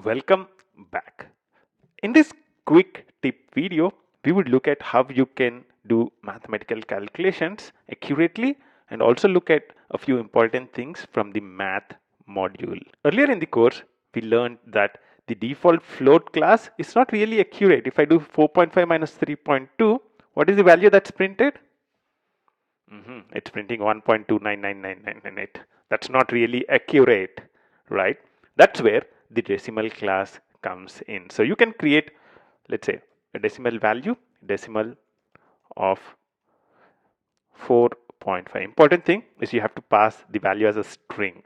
Welcome back. In this quick tip video, we would look at how you can do mathematical calculations accurately and also look at a few important things from the math module. Earlier in the course, we learned that the default float class is not really accurate. If I do 4.5 minus 3.2, what is the value that's printed? It's printing 1.2999998. That's not really accurate, right? That's where the decimal class comes in. So you can create, let's say, a decimal value, decimal of 4.5. Important thing is you have to pass the value as a string.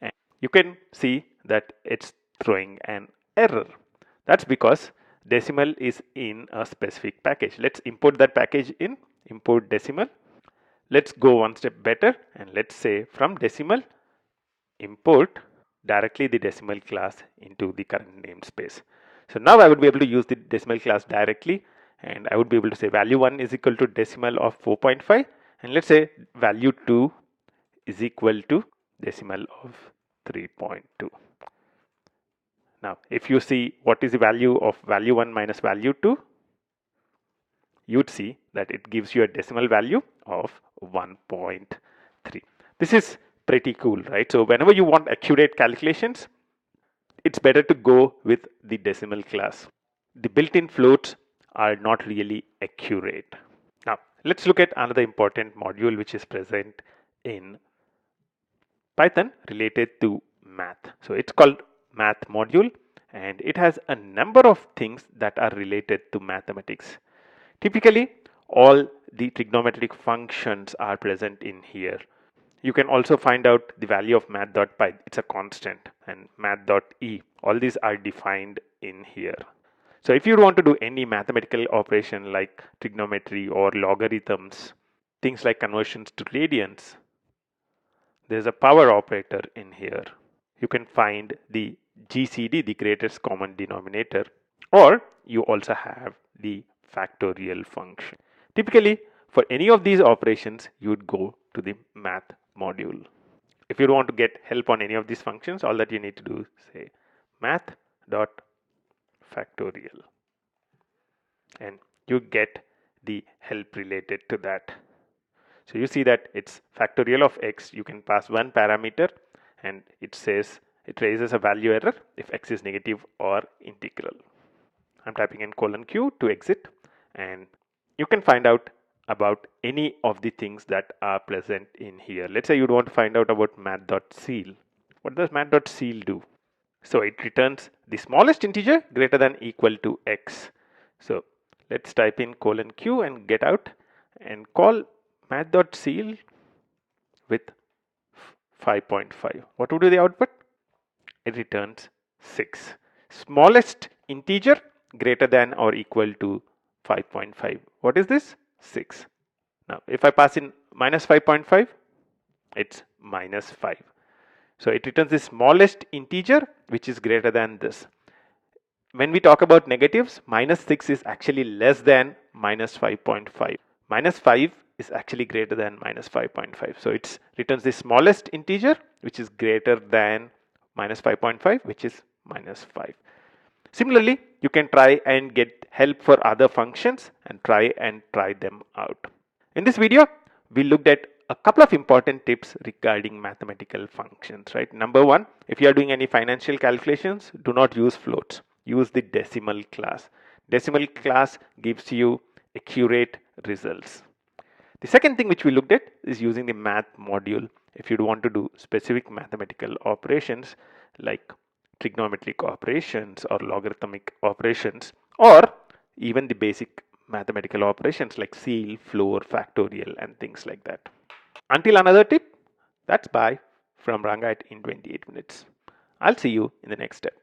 And you can see that it's throwing an error. That's because decimal is in a specific package. Let's import that package in, import decimal. Let's go one step better and let's say from decimal, import directly the decimal class into the current namespace. So now I would be able to use the decimal class directly, and I would be able to say value 1 is equal to decimal of 4.5, and let's say value 2 is equal to decimal of 3.2. Now if you see what is the value of value 1 minus value 2, you'd see that it gives you a decimal value of 1.3. This is pretty cool, right? So whenever you want accurate calculations, it's better to go with the decimal class. The built-in floats are not really accurate. Now let's look at another important module which is present in Python related to math. So it's called math module, and it has a number of things that are related to mathematics. Typically, all the trigonometric functions are present in here. You can also find out the value of math.py, it's a constant, and math.e, all these are defined in here. So if you want to do any mathematical operation like trigonometry or logarithms, things like conversions to radians, there's a power operator in here. You can find the GCD, the greatest common denominator, or you also have the factorial function. Typically, for any of these operations, you would go to the math module. If you want to get help on any of these functions, all that you need to do is say math.factorial, and you get the help related to that. So you see that it's factorial of x. You can pass one parameter and it says it raises a value error if x is negative or integral. I'm typing in :q to exit, and you can find out about any of the things that are present in here. Let's say you want to find out about math.ceil. What does math.ceil do? So it returns the smallest integer greater than equal to x. So let's type in :q and get out and call math.ceil with 5.5. What would be the output? It returns 6. Smallest integer greater than or equal to 5.5. What is this? 6. Now if I pass in minus 5.5, it's minus 5. So it returns the smallest integer which is greater than this. When we talk about negatives, minus 6 is actually less than minus 5.5. Minus 5 is actually greater than minus 5.5. So it returns the smallest integer which is greater than minus 5.5, which is minus 5. Similarly, you can try and get help for other functions and try them out. In this video, we looked at a couple of important tips regarding mathematical functions, right? Number one, if you are doing any financial calculations, do not use floats. Use the decimal class. Decimal class gives you accurate results. The second thing which we looked at is using the math module if you want to do specific mathematical operations like trigonometric operations or logarithmic operations, or even the basic mathematical operations like ceil, floor, factorial, and things like that. Until another tip, that's bye from Ranga in 28 minutes. I'll see you in the next step.